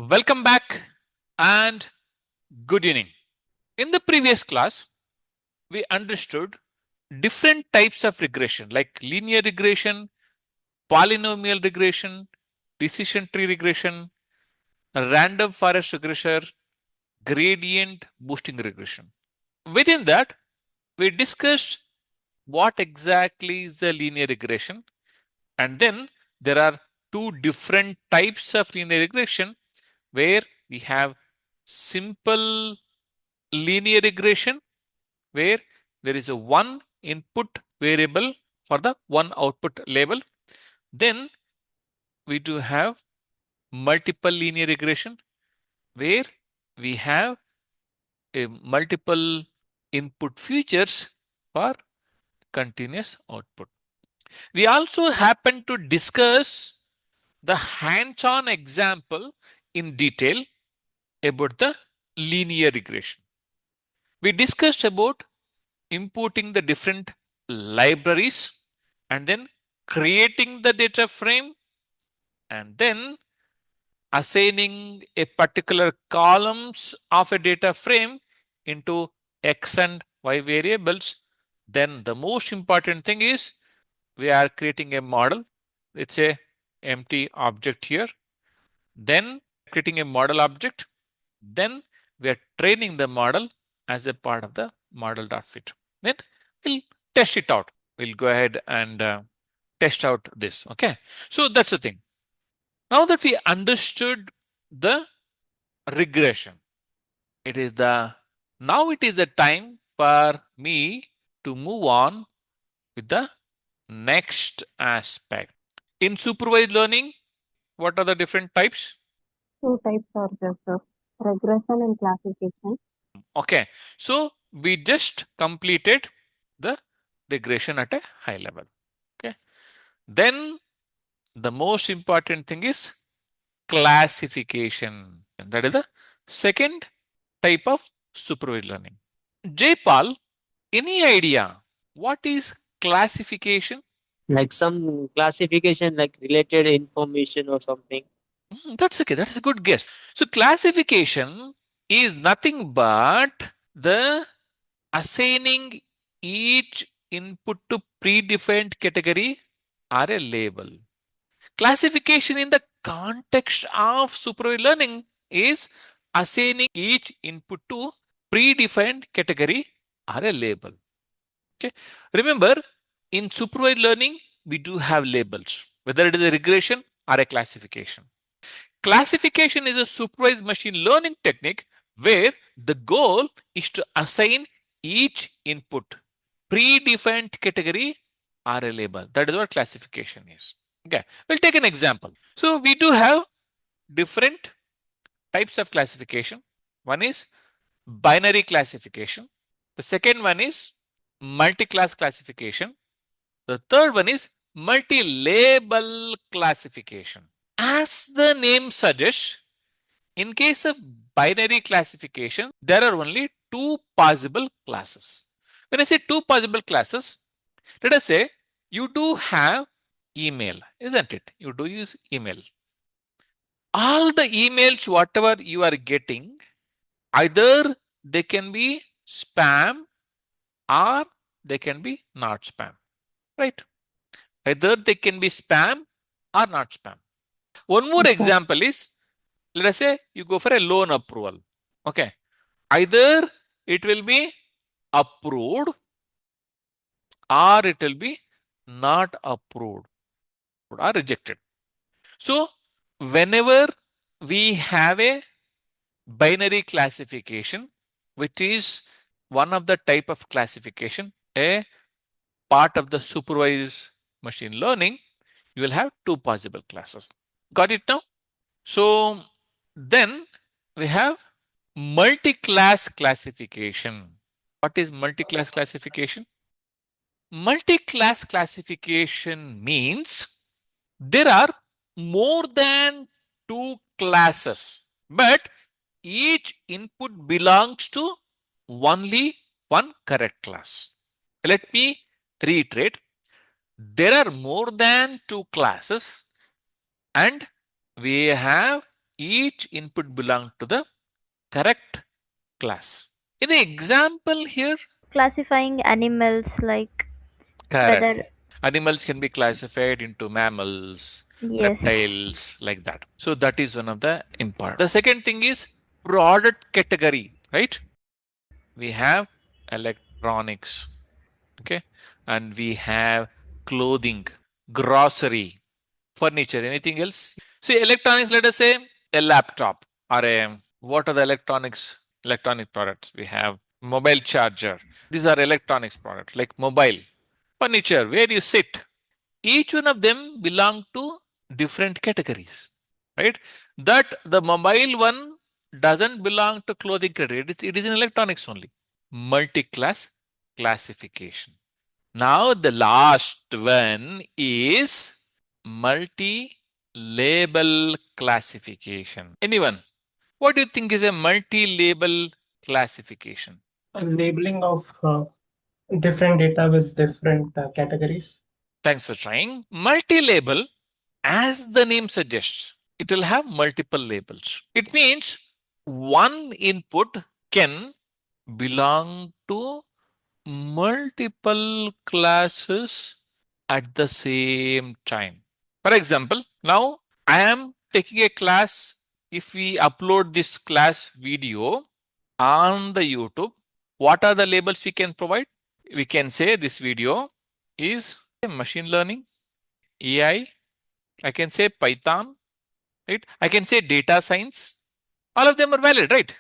Welcome back and good evening. In the previous class, we understood different types of regression like linear regression, polynomial regression, decision tree regression, random forest regression, gradient boosting regression. Within that, we discussed what exactly is the linear regression, and then there are two different types of linear regression where we have simple linear regression where there is a one input variable for the one output label. Then we do have multiple linear regression where we have a multiple input features for continuous output. We also happen to discuss the hands-on example in detail about the linear regression. We discussed about importing the different libraries and then creating the data frame and then assigning a particular columns of a data frame into X and Y variables. Then the most important thing is we are creating a model. It's a empty object here. Then creating a model object. Then we are training the model as a part of the model.fit. Then we'll test it out. We'll go ahead and test out this. Okay. So that's the thing. Now that we understood the regression, it is the time for me to move on with the next aspect. In supervised learning, what are the different types? Two types are there, sir. Regression and classification. Okay, so we just completed the regression at a high level. Okay, then the most important thing is classification. And that is the second type of supervised learning. Jaypal, any idea what is classification? Like some classification, like related information or something. That's okay. That is a good guess. So classification is nothing but the assigning each input to predefined category or a label. Classification in the context of supervised learning is assigning each input to predefined category or a label. Okay. Remember, in supervised learning, we do have labels, whether it is a regression or a classification. Classification is a supervised machine learning technique where the goal is to assign each input predefined category or a label. That is what classification is. Okay, we'll take an example. So we do have different types of classification. One is binary classification. The second one is multi-class classification. The third one is multi-label classification. As the name suggests, in case of binary classification, there are only two possible classes. When I say two possible classes, let us say you do have email, isn't it? You do use email. All the emails, whatever you are getting, either they can be spam or they can be not spam, right? Either they can be spam or not spam. One more Okay. example is, let us say you go for a loan approval. Okay. Either it will be approved or it will be not approved or rejected. So whenever we have a binary classification, which is one of the type of classification, a part of the supervised machine learning, you will have two possible classes. Got it now? So then we have multi-class classification. What is multi-class classification? Multi-class classification means there are more than two classes, but each input belongs to only one correct class. Let me reiterate. There are more than two classes and we have each input belong to the correct class. In the example here, Classifying animals like correct. whether Animals can be classified into mammals, yes. reptiles, like that. So that is one of the important. The second thing is product category, right? We have electronics, okay, and we have clothing, grocery, furniture, anything else. See, electronics, let us say a laptop or a, what are the electronic products? We have mobile charger. These are electronics products like mobile, furniture, where you sit. Each one of them belong to different categories, right? That the mobile one doesn't belong to clothing category. It is in electronics only. Multi-class classification. Now the last one is multi-label classification. Anyone? What do you think is a multi-label classification? A labeling of different data with different categories. Thanks for trying. Multi-label, as the name suggests, it will have multiple labels. It means one input can belong to multiple classes at the same time. For example, now I am taking a class. If we upload this class video on the YouTube, what are the labels we can provide? We can say this video is machine learning, AI, I can say Python, right? I can say data science. All of them are valid, right?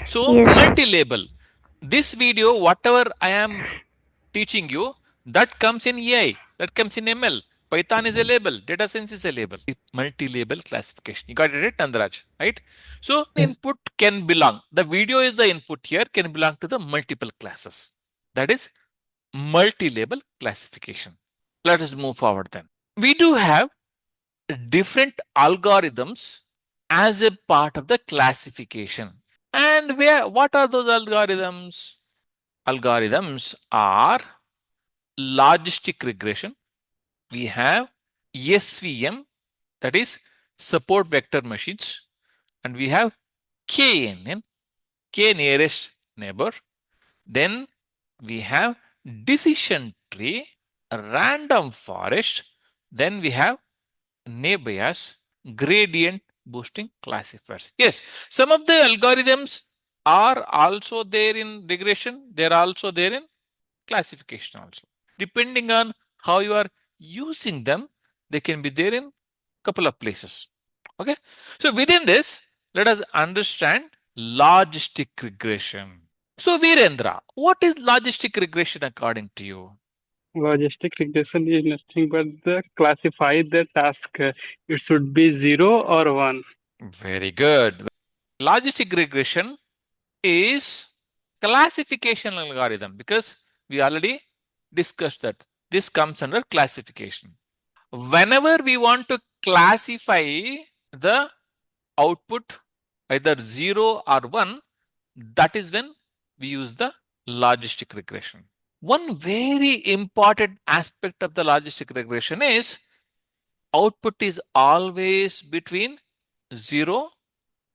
So Yes. multi-label. This video, whatever I am teaching you, that comes in AI, that comes in ML. Python is a label, data science is a label. Multi-label classification. You got it right, Nandaraj, right? So Yes. input can belong. The video is the input here, can belong to the multiple classes. That is multi-label classification. Let us move forward then. We do have different algorithms as a part of the classification. And what are those algorithms? Algorithms are logistic regression. We have SVM, that is support vector machines, and we have KNN, K nearest neighbor. Then we have decision tree, random forest. Then we have neighbors, gradient boosting classifiers. Yes, some of the algorithms are also there in regression. They're also there in classification also. Depending on how you are using them, they can be there in couple of places. Okay. So within this, let us understand logistic regression. So Virendra, what is logistic regression according to you? Logistic regression is nothing but the classify the task. It should be 0 or 1. Very good. Logistic regression is classification algorithm because we already discussed that this comes under classification. Whenever we want to classify the output either 0 or 1, that is when we use the logistic regression. One very important aspect of the logistic regression is output is always between 0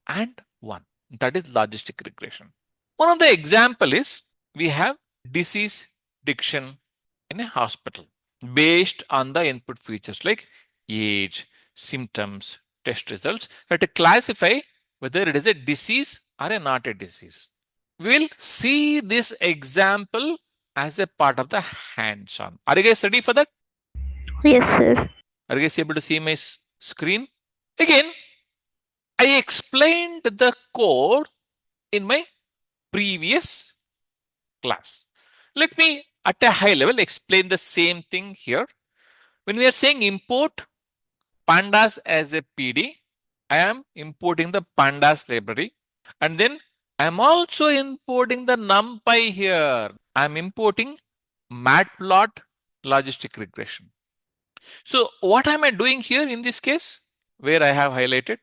and 1. That is logistic regression. One of the example is we have disease diction in a hospital based on the input features like age, symptoms, test results. We have to classify whether it is a disease or not a disease. We'll see this example as a part of the hands-on. Are you guys ready for that? Yes, sir. Are you guys able to see my screen? Again, I explained the code in my previous class. Let me at a high level explain the same thing here. When we are saying import pandas as a PD, I am importing the pandas library, and then I am also importing the numpy here. I am importing matplot logistic regression. So what am I doing here in this case where I have highlighted?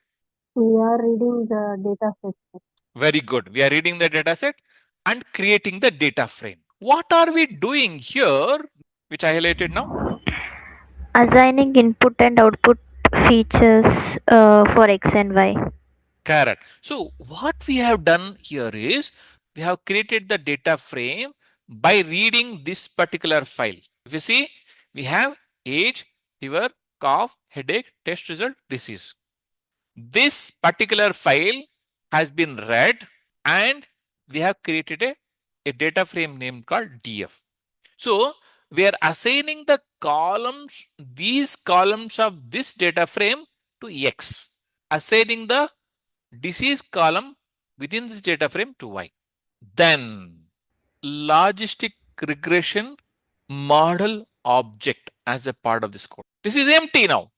We are reading the data set. Very good. We are reading the data set and creating the data frame. What are we doing here, which I highlighted now? Assigning input and output features for X and Y. Correct. So what we have done here is we have created the data frame by reading this particular file. If you see, we have age, fever, cough, headache, test result, disease. This particular file has been read and we have created a data frame name called DF. So we are assigning the columns, these columns of this data frame to X, assigning the disease column within this data frame to Y. Then logistic regression model object as a part of this code. This is empty now.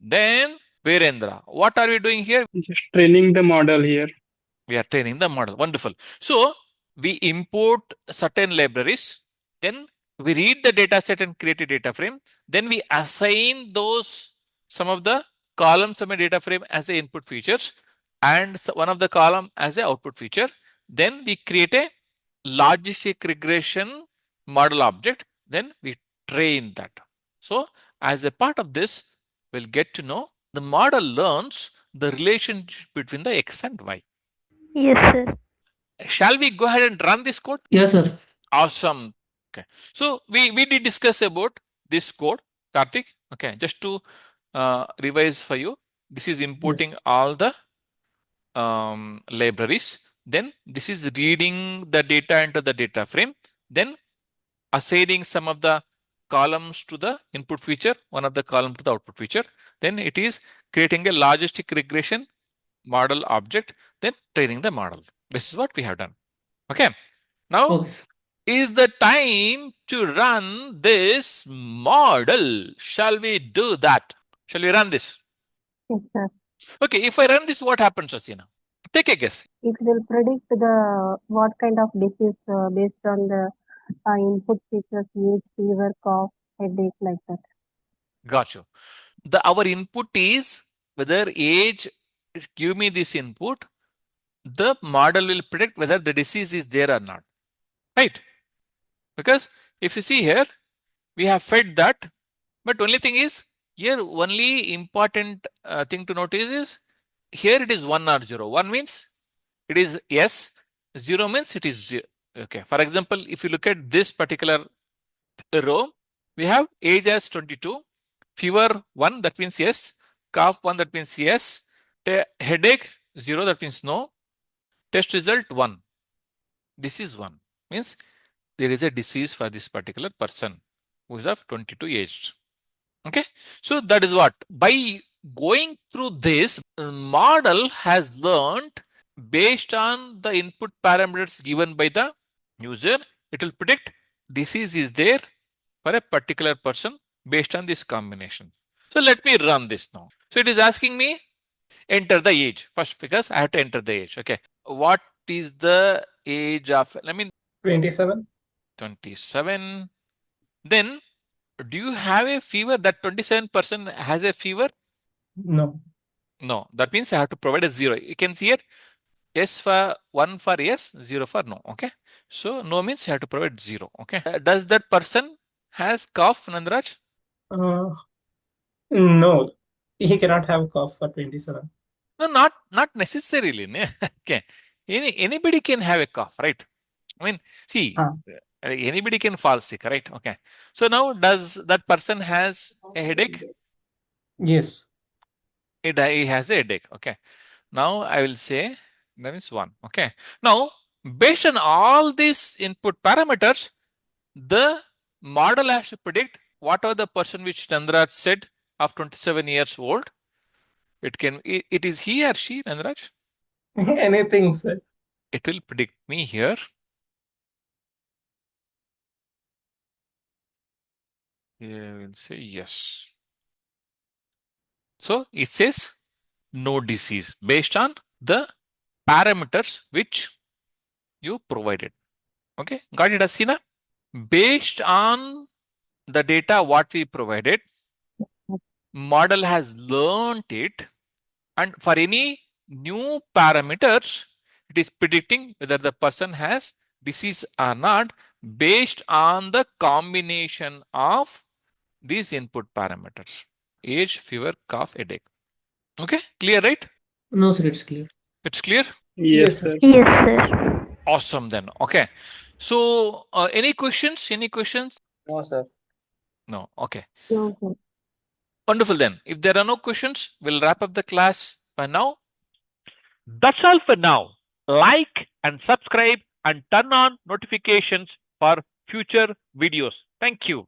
Then Virendra, what are we doing here? Just training the model here. We are training the model. Wonderful. So we import certain libraries, then we read the data set and create a data frame. Then we assign those, some of the columns of a data frame as a input features and one of the column as a output feature. Then we create a logistic regression model object. Then we train that. So as a part of this, we'll get to know the model learns the relationship between the X and Y. Yes, sir. Shall we go ahead and run this code? Yes, sir. Awesome. Okay. So we did discuss about this code, Karthik. Okay. Just to revise for you, this is importing all the libraries. Then this is reading the data into the data frame. Then assigning some of the columns to the input feature, one of the column to the output feature. Then it is creating a logistic regression model object, then training the model. This is what we have done. Okay. Now Okay, sir. is the time to run this model. Shall we do that? Shall we run this? Yes, sir. Okay, if I run this, what happens, Asina? Take a guess. It will predict the what kind of disease based on the input features, age, fever, cough, headache, like that. Got you. Our input is whether age, give me this input, the model will predict whether the disease is there or not. Right? Because if you see here, we have fed that, but only thing is here only important thing to notice is here it is 1 or 0. 1 means it is yes, 0 means it is 0. Okay. For example, if you look at this particular row, we have age as 22, fever 1, that means yes, cough 1, that means yes, headache 0, that means no, test result 1. This is 1, means there is a disease for this particular person who is of 22 aged. Okay. So that is what, by going through this, model has learned based on the input parameters given by the user, it will predict disease is there for a particular person based on this combination. So let me run this now. So it is asking me enter the age first because I have to enter the age. Okay. What is the age of, 27. 27. Then do you have a fever? That 27% has a fever? No. No. That means I have to provide a 0. You can see here, yes for 1 for yes, 0 for no. Okay. So no means you have to provide 0. Okay. Does that person has cough, Nandaraj? No. He cannot have cough for 27. No, not necessarily. Okay. Anybody can have a cough, right? I mean, see, anybody can fall sick, right? Okay. So now does that person has a headache? Yes. He has a headache. Okay. Now I will say that is 1. Okay. Now, based on all these input parameters, the model has to predict what are the person which Nandaraj said of 27 years old. It is he or she, Nandaraj? Anything, sir. It will predict me here. Here we'll say yes. So it says no disease based on the parameters which you provided. Okay, got it, Asina? Based on the data what we provided, model has learned it, and for any new parameters, it is predicting whether the person has disease or not based on the combination of these input parameters. Age, fever, cough, headache. Okay, clear, right? No, sir, it's clear. It's clear? Yes, Yes, sir. sir. Yes, sir. Awesome then. Okay. So, any questions? Any questions? No, sir. No. Okay. No, sir. Wonderful then. If there are no questions, we'll wrap up the class by now. That's all for now. Like and subscribe and turn on notifications for future videos. Thank you.